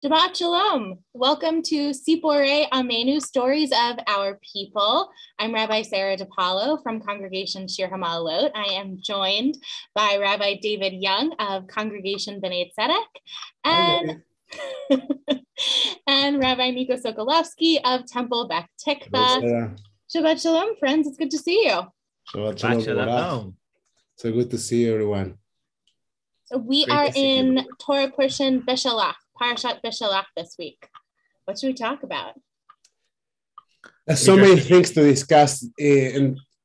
Shabbat Shalom. Welcome to Sipore Amenu, Stories of Our People. I'm Rabbi Sarah DePaolo from Congregation Shir. I am joined by Rabbi David Young of Congregation B'nai Tzedek and Rabbi Nico Socolovsky of Temple Beth Tikvah. Shabbat Shalom, friends. It's good to see you. Shabbat Shalom. So good to see you, everyone. So we are in Torah portion Beshalach. Parashat Beshalach this week. What should we talk about? There's so many things to discuss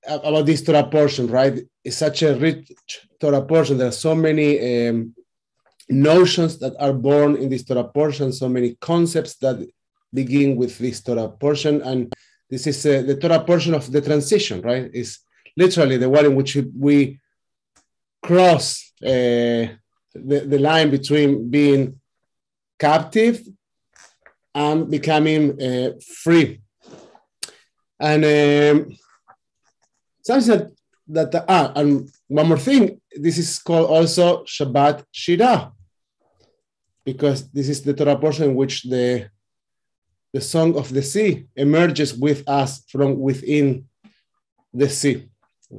about this Torah portion, right? It's such a rich Torah portion. There are so many notions that are born in this Torah portion, so many concepts that begin with this Torah portion. And this is the Torah portion of the transition, right? It's literally the one in which we cross the line between being captive and becoming free. And something and one more thing, this is called also Shabbat Shirah, because this is the Torah portion in which the song of the sea emerges with us from within the sea.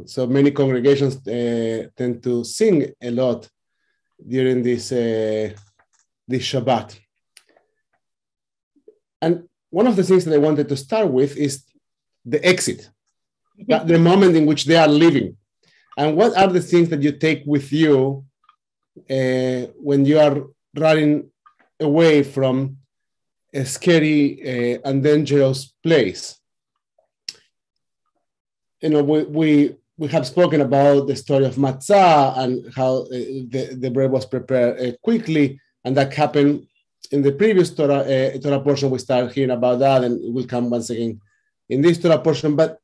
So many congregations tend to sing a lot during this Shabbat. And one of the things that I wanted to start with is the exit, the moment in which they are leaving. And what are the things that you take with you when you are running away from a scary and dangerous place? You know, we have spoken about the story of matzah and how the bread was prepared quickly, and that happened in the previous Torah portion. We start hearing about that, and it will come once again in this Torah portion. But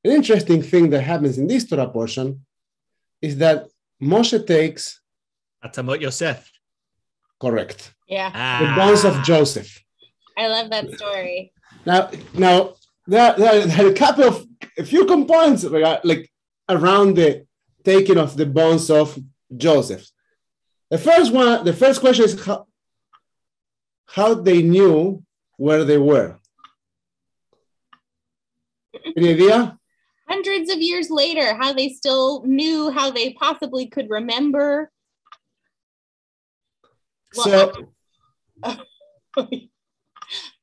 an interesting thing that happens in this Torah portion is that Moshe takes Atamot Yosef. Correct. Yeah. The bones of Joseph. I love that story. Now there are a few components like around the taking of the bones of Joseph. The first question is how they knew where they were. Any idea? Hundreds of years later, how they still knew, how they possibly could remember. Well,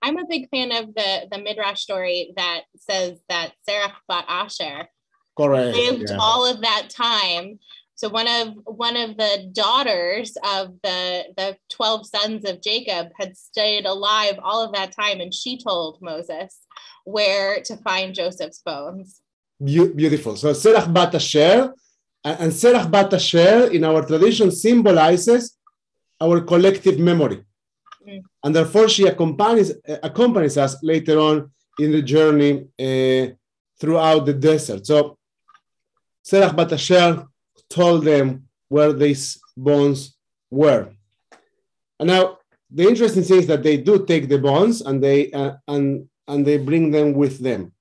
I'm a big fan of the Midrash story that says that Sarah Bat Asher lived all of that time. So one of the daughters of the 12 sons of Jacob had stayed alive all of that time, and she told Moses where to find Joseph's bones. Beautiful. So Serach Bat Asher, and Serach Bat Asher in our tradition symbolizes our collective memory. And therefore she accompanies us later on in the journey throughout the desert. So Serach Bat Asher told them where these bones were. And now the interesting thing is that they do take the bones and they bring them with them.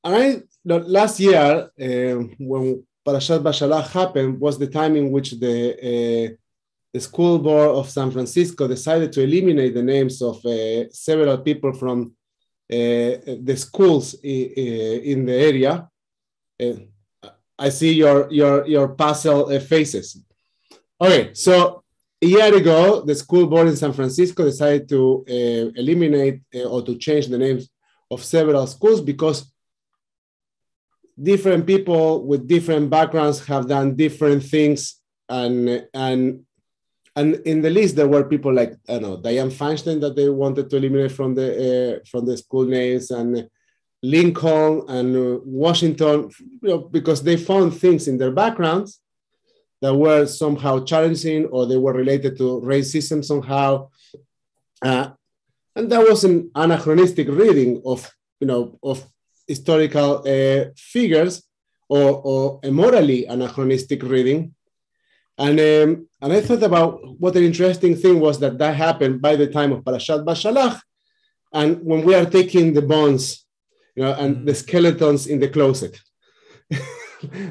Last year, when Parashat Beshalach happened, was the time in which the school board of San Francisco decided to eliminate the names of several people from the schools in the area. I see your puzzle faces. Okay, so a year ago, the school board in San Francisco decided to eliminate or to change the names of several schools because different people with different backgrounds have done different things, and in the list there were people like Diane Feinstein that they wanted to eliminate from the school names, and Lincoln and Washington, because they found things in their backgrounds that were somehow challenging or they were related to racism somehow, and that was an anachronistic reading of historical figures or a morally anachronistic reading. And I thought about what an interesting thing was that happened by the time of Parashat Beshalach, and when we are taking the bones, and the skeletons in the closet.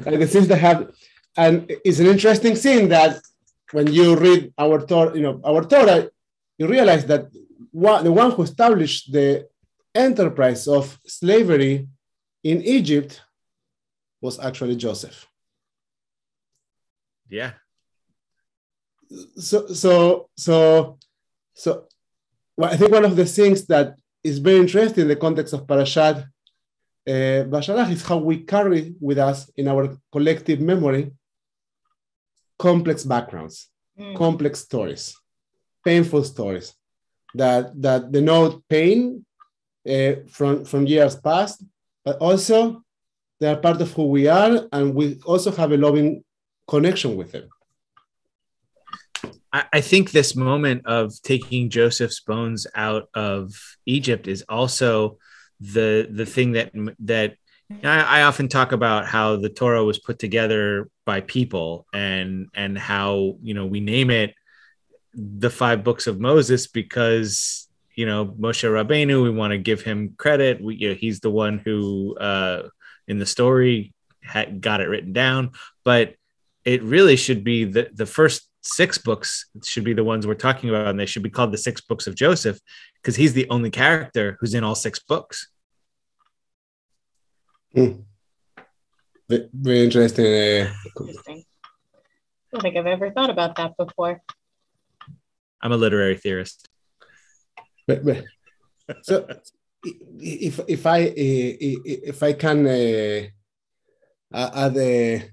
And the things that have, and it's an interesting thing that when you read our Torah, you realize that the one who established the enterprise of slavery in Egypt was actually Joseph. Yeah. So well, I think one of the things that is very interesting in the context of Parashat Beshalach is how we carry with us in our collective memory complex backgrounds, complex stories, painful stories that denote pain from years past, but also they are part of who we are, and we also have a loving connection with them. I think this moment of taking Joseph's bones out of Egypt is also the thing that I often talk about, how the Torah was put together by people, and how, we name it the 5 books of Moses because, Moshe Rabbeinu, we want to give him credit. He's the one who in the story got it written down, but it really should be the first 6 books should be the ones we're talking about, and they should be called the 6 books of Joseph because he's the only character who's in all 6 books. Very interesting. Interesting. I don't think I've ever thought about that before. I'm a literary theorist. So, if I can add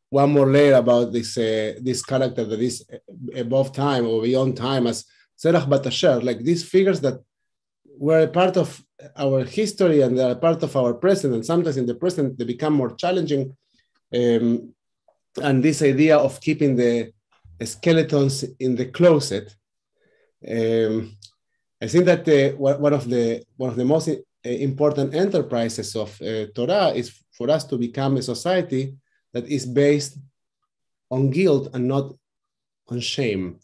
one more layer about this character that is above time or beyond time as Zerach Bat Asher, like these figures that were a part of our history and they are part of our present, and sometimes in the present they become more challenging. And this idea of keeping the skeletons in the closet, I think that one of the most important enterprises of Torah is for us to become a society that is based on guilt and not on shame.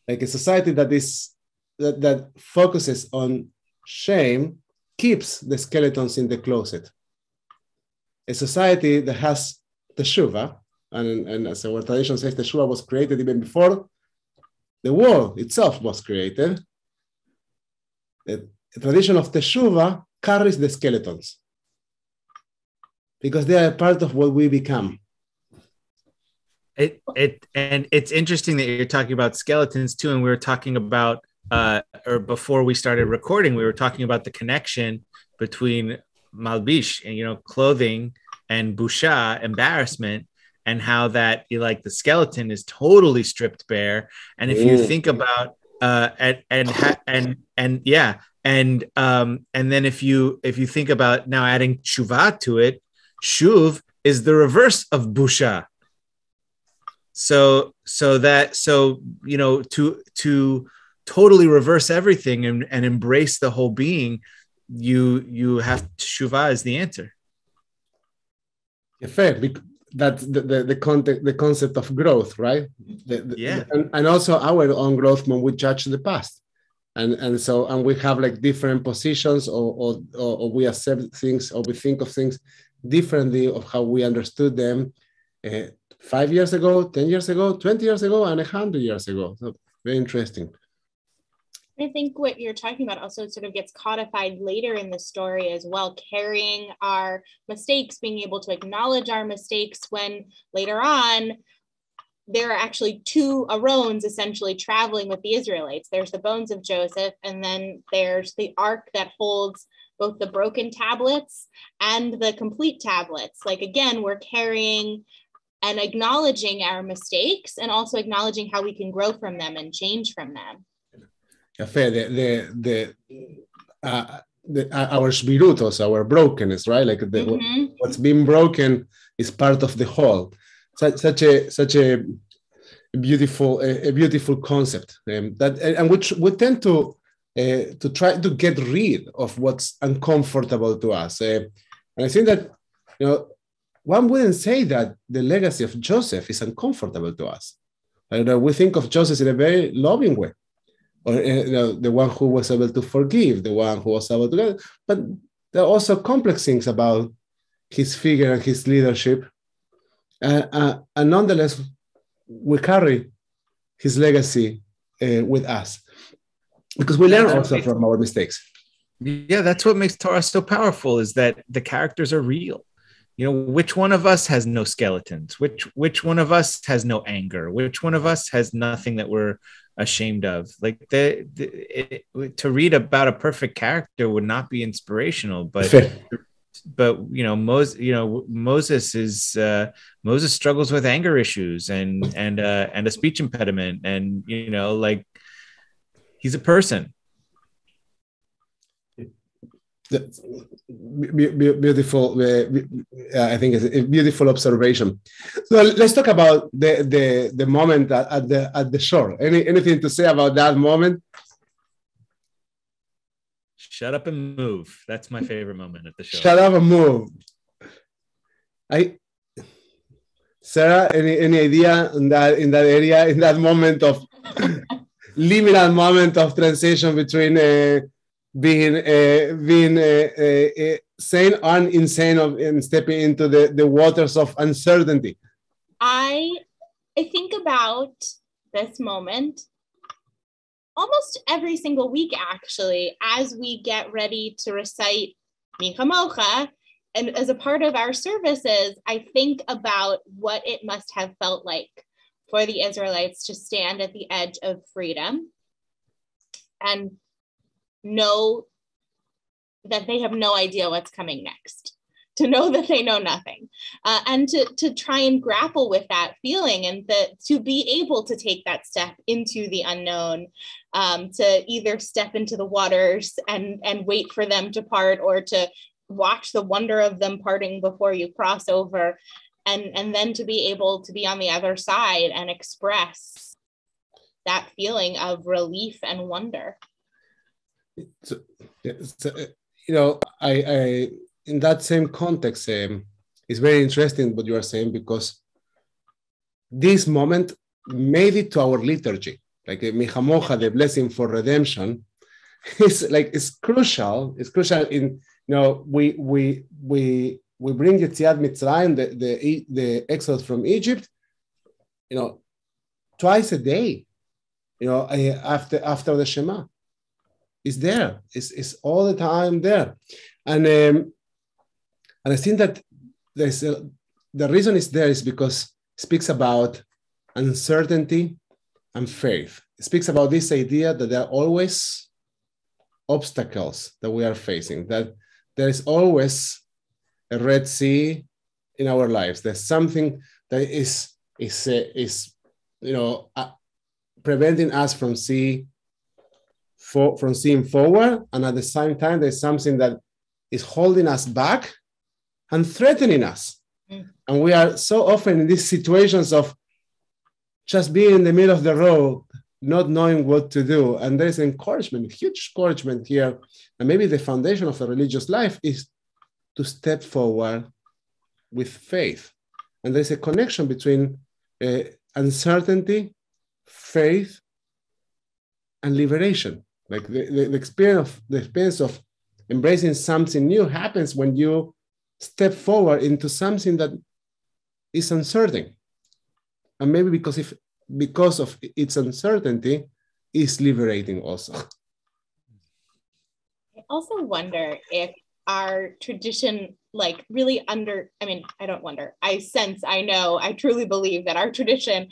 Like a society that focuses on shame keeps the skeletons in the closet. A society that has teshuvah, and as our tradition says, teshuvah was created even before the world itself was created. The tradition of teshuvah carries the skeletons because they are part of what we become. And it's interesting that you're talking about skeletons too, and we were talking about or before we started recording, we were talking about the connection between malbish and clothing and busha, embarrassment, and how that the skeleton is totally stripped bare. And if you think about and then if you think about now adding tshuva to it, shuv is the reverse of busha. So to totally reverse everything and embrace the whole being, you have teshuvah as the answer. Fair, that's the concept of growth, right? And also our own growth when we judge the past, and we have like different positions, or we accept things, or we think of things differently of how we understood them 5 years ago, 10 years ago, 20 years ago, and 100 years ago. So very interesting. I think what you're talking about also sort of gets codified later in the story as well, carrying our mistakes, being able to acknowledge our mistakes when later on there are actually 2 Aarons essentially traveling with the Israelites. There's the bones of Joseph, and then there's the ark that holds both the broken tablets and the complete tablets. Like, again, we're carrying and acknowledging our mistakes and also acknowledging how we can grow from them and change from them. Jaffe, our shbirut, also our brokenness, right? Like what's been broken is part of the whole. Such a beautiful concept, and which we tend to try to get rid of what's uncomfortable to us. And I think that one wouldn't say that the legacy of Joseph is uncomfortable to us. We think of Joseph in a very loving way. Or the one who was able to forgive, the one who was able to, but there are also complex things about his figure and his leadership. And nonetheless, we carry his legacy with us, because we learn also from our mistakes. Yeah, that's what makes Torah so powerful, is that the characters are real. You know, which one of us has no skeletons? Which one of us has no anger? Which one of us has nothing that we're ashamed of? Like to read about a perfect character would not be inspirational, but Moses struggles with anger issues and a speech impediment, and like he's a person. Beautiful. I think it's a beautiful observation. So let's talk about the moment at the shore. Anything to say about that moment? Shut up and move. That's my favorite moment at the shore. Shut up and move. Sarah, any idea in that area, in that moment of liminal moment of transition between being sane and insane and stepping into the waters of uncertainty? I think about this moment almost every single week, actually, as we get ready to recite Michamocha. And as a part of our services, I think about what it must have felt like for the Israelites to stand at the edge of freedom and know that they have no idea what's coming next, to know that they know nothing, and to try and grapple with that feeling, and to be able to take that step into the unknown, to either step into the waters and wait for them to part, or to watch the wonder of them parting before you cross over, and then to be able to be on the other side and express that feeling of relief and wonder. So, I in that same context, it's very interesting what you are saying, because this moment made it to our liturgy, like Michamocha, the blessing for redemption. It's crucial. It's crucial in, we bring Yetziat Mitzrayim, the exodus from Egypt, twice a day, after the Shema. It's there. It's all the time there, and I think that the reason it's there is because it speaks about uncertainty and faith. It speaks about this idea that there are always obstacles that we are facing, that there is always a Red Sea in our lives. There's something that is preventing us from seeing forward, and at the same time, there's something that is holding us back and threatening us. And we are so often in these situations of just being in the middle of the road, not knowing what to do. And there's encouragement, huge encouragement here. And maybe the foundation of a religious life is to step forward with faith. And there's a connection between uncertainty, faith, and liberation. Like the experience of embracing something new happens when you step forward into something that is uncertain. And maybe because of its uncertainty, is liberating also. I also wonder if our tradition, I truly believe that our tradition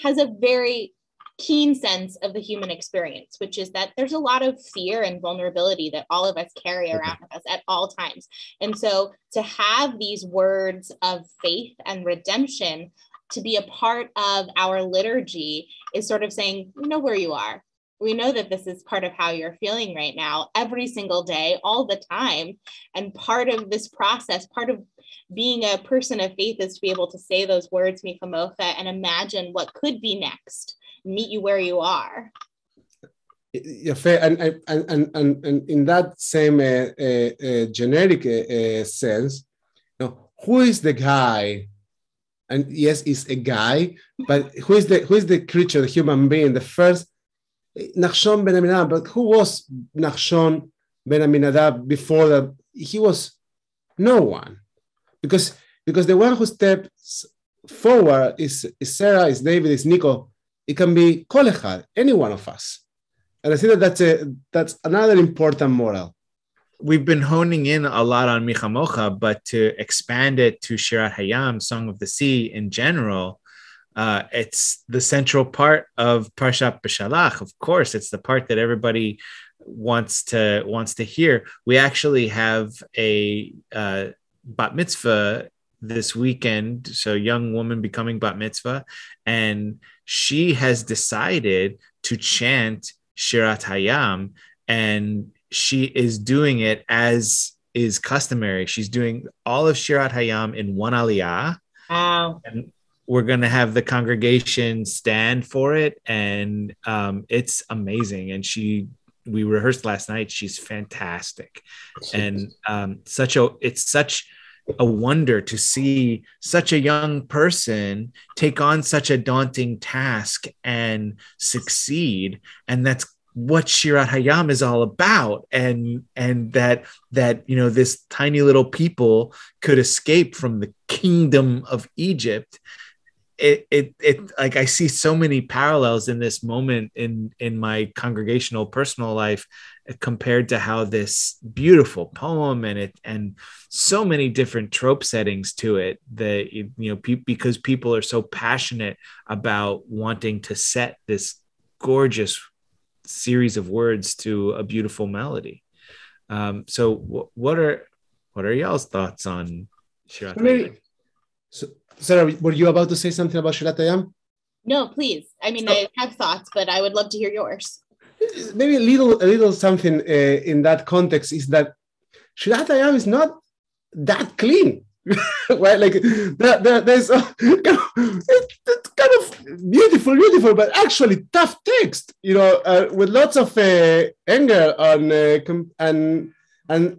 has a very keen sense of the human experience, which is that there's a lot of fear and vulnerability that all of us carry around with us at all times. And so to have these words of faith and redemption to be a part of our liturgy is sort of saying, we know where you are. We know that this is part of how you're feeling right now, every single day, all the time. And part of this process, part of being a person of faith, is to be able to say those words, Michamocha, and imagine what could be next. Meet you where you are. Jaffe, and in that same generic sense, who is the guy? And yes, it's a guy, but who is the creature, the human being, the first Nachshon ben Aminadab? But who was Nachshon ben Aminadab before that? He was no one, because the one who steps forward is Sarah, is David, is Nico. It can be kol echad, any one of us. And I think that's another important moral. We've been honing in a lot on Michamocha, but to expand it to Shirat Hayam, Song of the Sea in general, it's the central part of Parashat Beshalach. Of course, it's the part that everybody wants to hear. We actually have a bat mitzvah this weekend, so young woman becoming bat mitzvah, and she has decided to chant Shirat Hayam, and she is doing it as is customary. She's doing all of Shirat Hayam in one aliyah. Wow. And we're going to have the congregation stand for it. And it's amazing. And we rehearsed last night. She's fantastic. And it's such a wonder to see such a young person take on such a daunting task and succeed. And that's what Shirat Hayam is all about, and that this tiny little people could escape from the kingdom of Egypt. It like I see so many parallels in this moment in my congregational personal life compared to how this beautiful poem and so many different trope settings to it that because people are so passionate about wanting to set this gorgeous series of words to a beautiful melody. So what are y'all's thoughts on Shirat Hayam? So, Sarah, were you about to say something about Shirat Hayam? No, please. I mean, I have thoughts, but I would love to hear yours. Maybe a little something in that context is that Shirat Hayam is not that clean. Right, like there's it's kind of beautiful, but actually tough text, with lots of anger and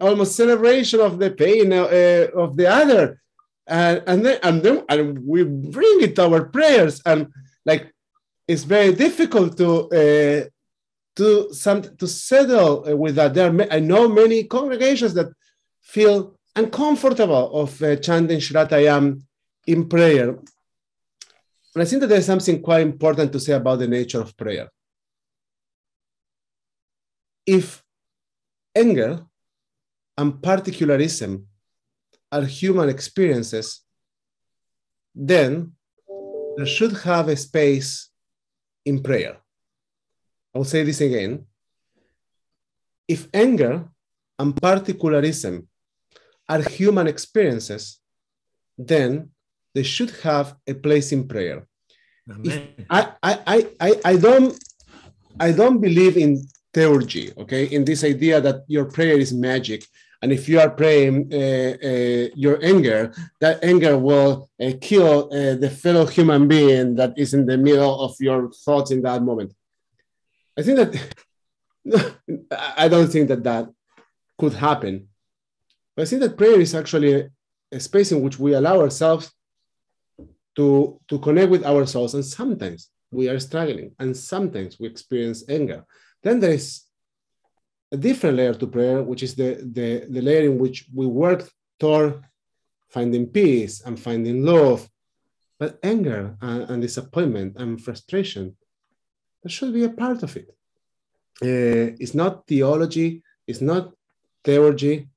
almost celebration of the pain of the other, and then we bring it to our prayers, and like it's very difficult to settle with that. I know many congregations that feel uncomfortable of chanting Shirat Hayam in prayer. And I think that there's something quite important to say about the nature of prayer. If anger and particularism are human experiences, then there should have a space in prayer. I'll say this again. If anger and particularism are human experiences, then they should have a place in prayer. I don't believe in theurgy, okay? In this idea that your prayer is magic, and if you are praying your anger, that anger will kill the fellow human being that is in the middle of your thoughts in that moment. I think that I don't think that could happen. But I think that prayer is actually a space in which we allow ourselves to connect with our souls. And sometimes we are struggling, and sometimes we experience anger. Then there is a different layer to prayer, which is the layer in which we work toward finding peace and finding love. But anger and disappointment and frustration, that should be a part of it. It's not theology, it's not theurgy.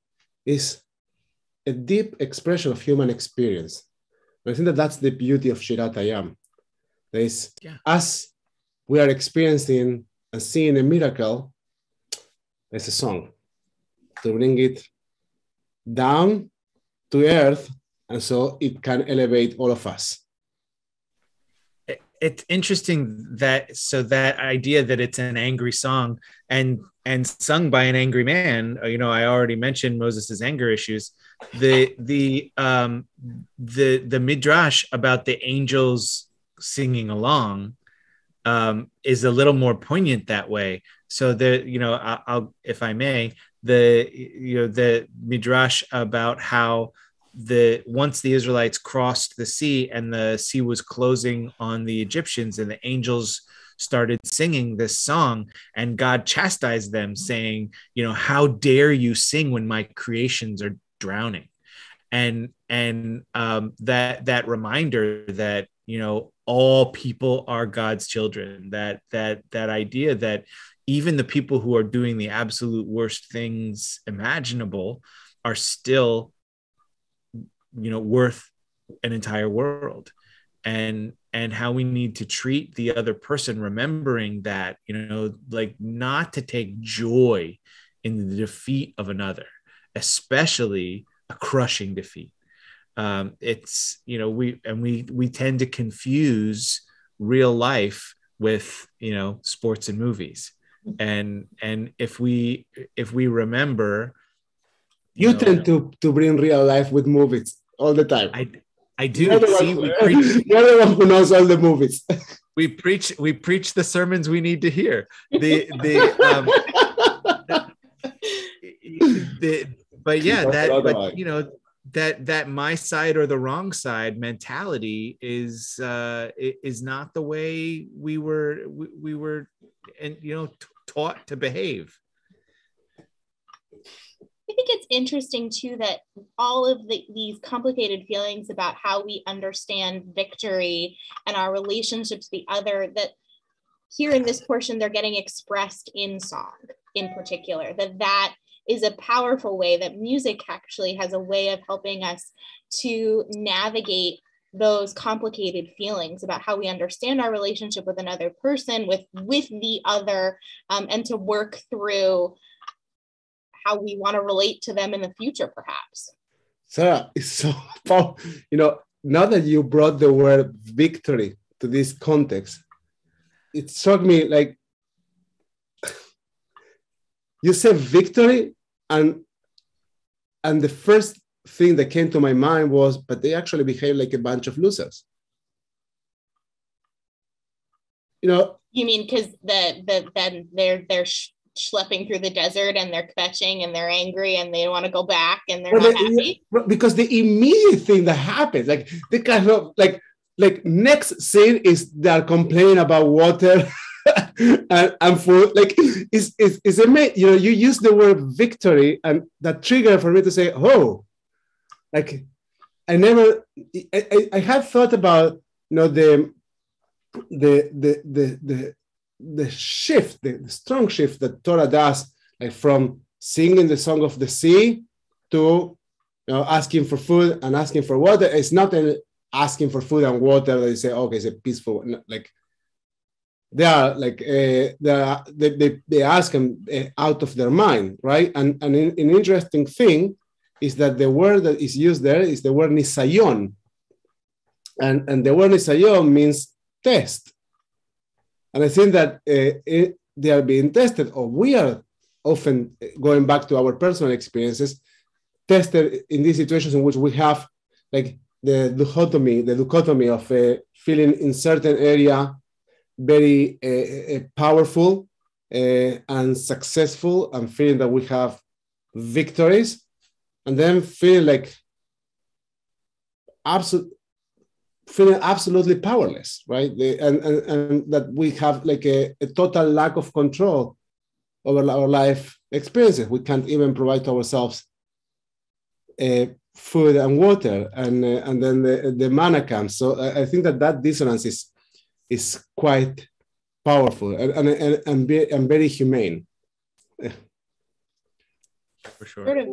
Is a deep expression of human experience. I think that that's the beauty of Shirat Hayam. There is, as we are experiencing and seeing a miracle, there's a song to bring it down to earth, and so it can elevate all of us. It's interesting that idea that it's an angry song and sung by an angry man. I already mentioned Moses's anger issues. The midrash about the angels singing along is a little more poignant that way. So I'll, if I may, the midrash about how once the Israelites crossed the sea and the sea was closing on the Egyptians, and the angels started singing this song, and God chastised them, saying, how dare you sing when my creations are drowning? that reminder that, you know, all people are God's children, that idea that even the people who are doing the absolute worst things imaginable are still, you know, worth an entire world, and how we need to treat the other person, remembering that, you know, like, not to take joy in the defeat of another, especially a crushing defeat. It's, you know, we tend to confuse real life with, you know, sports and movies, and if we remember, you tend to bring real life with movies all the time. I do. You're the one who knows all the movies. We preach the sermons we need to hear. But yeah, but you know, that my side or the wrong side mentality is not the way we were and, you know, taught to behave. I think it's interesting too that all of these complicated feelings about how we understand victory and our relationship to the other, that here in this portion they're getting expressed in song in particular, that is a powerful way, that music actually has a way of helping us to navigate those complicated feelings about how we understand our relationship with another person, with the other, and to work through how we want to relate to them in the future, perhaps. Sarah, it's so powerful. You know, now that you brought the word victory to this context, it struck me like you said victory, and the first thing that came to my mind was, but they actually behave like a bunch of losers. You know, you mean because then they're schlepping through the desert and they're fetching and they're angry and they want to go back and they're not happy? Because the immediate thing that happens, like they kind of like next scene is they're complaining about water and food. Like it's amazing. You know, you use the word victory, and that triggered for me to say, oh, like I had thought about, you know, the shift, the strong shift that Torah does, like from singing the song of the sea to, you know, asking for food and asking for water. It's not asking for food and water that you say, okay, it's a peaceful, like they are like they ask them out of their mind, right? And an interesting thing is that the word that is used there is the word nisayon, and the word nisayon means test. And I think that they are being tested, or we are often, going back to our personal experiences, tested in these situations in which we have like the dichotomy of feeling in certain area very powerful and successful, and feeling that we have victories, and then feeling like absolutely powerless, right? And that we have like a total lack of control over our life experiences. We can't even provide to ourselves food and water, and then the manna comes. So I think that dissonance is quite powerful and very humane. For sure. Sort of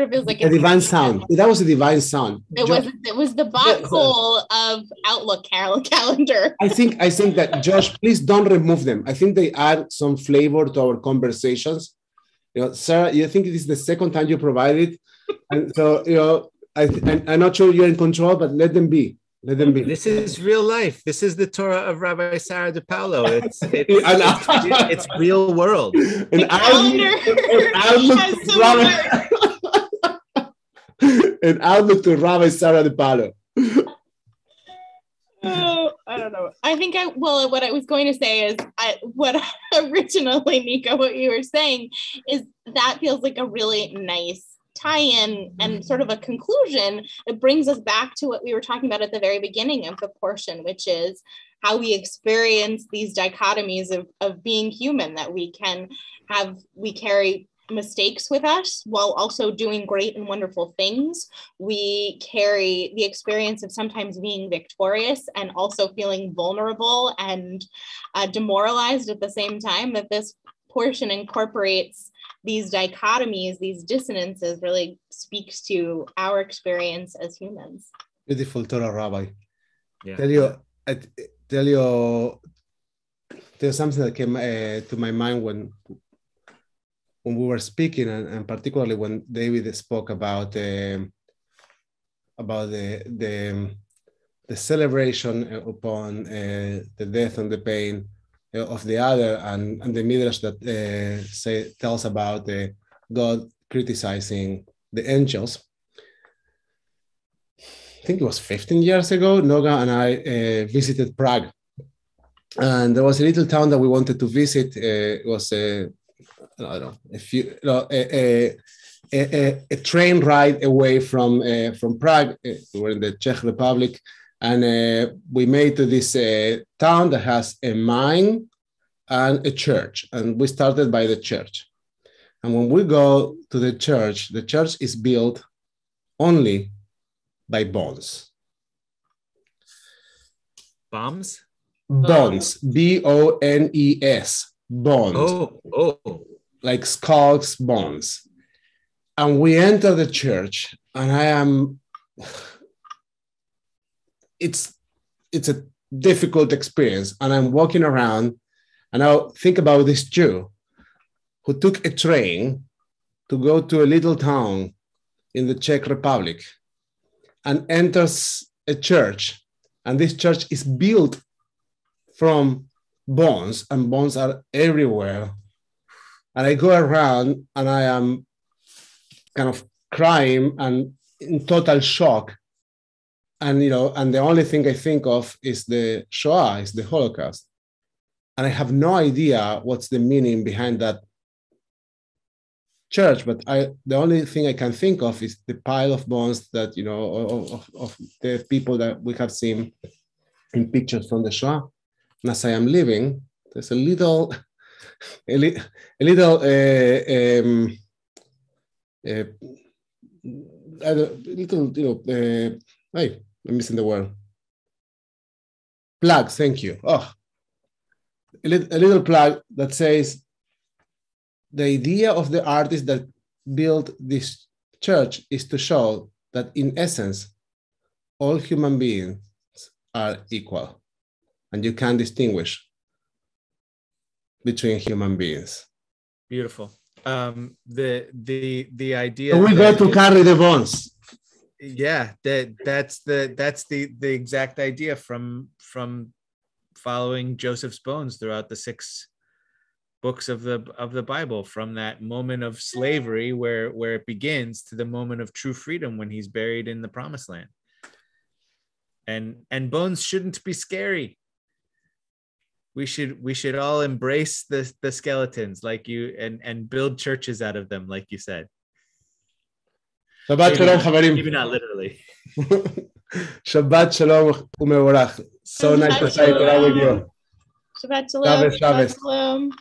feels like a divine sound. That was a divine sound. It was the butthole of Outlook calendar. I think that, Josh, please don't remove them. I think they add some flavor to our conversations. You know, Sarah, I think it is the second time you provide it, and so, you know, I'm not sure you're in control, but let them be. Let them be. This is real life. This is the Torah of Rabbi Sarah DePaolo. It's real world. And outlook to Rabbi Sarah DePaolo. Oh, I don't know. I think what I was going to say is what originally, Nico, what you were saying is that feels like a really nice tie-in and sort of a conclusion. It brings us back to what we were talking about at the very beginning of the portion, which is how we experience these dichotomies of being human, that we carry mistakes with us while also doing great and wonderful things. We carry the experience of sometimes being victorious and also feeling vulnerable and demoralized at the same time, that this portion incorporates these dichotomies, these dissonances, really speaks to our experience as humans. Beautiful Torah, Rabbi. Yeah. Tell you, there's something that came to my mind when we were speaking, and particularly when David spoke about the celebration upon the death and the pain of the other, and the midrash that tells about God criticizing the angels. I think it was 15 years ago, Noga and I visited Prague. And there was a little town that we wanted to visit. It was a train ride away from Prague. We were in the Czech Republic, and we made to this town that has a mine and a church. And we started by the church. And when we go to the church is built only by bones. Bombs? Bones, B-O-N-E-S, bones. Oh. Like skulls, bones. And we enter the church, and it's a difficult experience. And I'm walking around, and I think about this Jew who took a train to go to a little town in the Czech Republic and enters a church. And this church is built from bones, and bones are everywhere. And I go around, and I am kind of crying and in total shock. And, and the only thing I think of is the Shoah, is the Holocaust. And I have no idea what's the meaning behind that church, but the only thing I can think of is the pile of bones that, of the people that we have seen in pictures from the Shoah. And as I am leaving, there's a little, hey, I'm missing the word. Plug, thank you. Oh, a little plug that says, the idea of the artist that built this church is to show that in essence, all human beings are equal, and you can't distinguish between human beings. Beautiful. The idea. So we got to carry the bones. Yeah, that's the exact idea from following Joseph's bones throughout the 6 books of the Bible, from that moment of slavery where it begins to the moment of true freedom when he's buried in the promised land. And bones shouldn't be scary. We should all embrace the skeletons like you, and build churches out of them, like you said. Shabbat shalom, חברים. Maybe not literally. Shabbat shalom umevorach. So nice to say with you. Shabbat shalom. Shabbos. Shalom.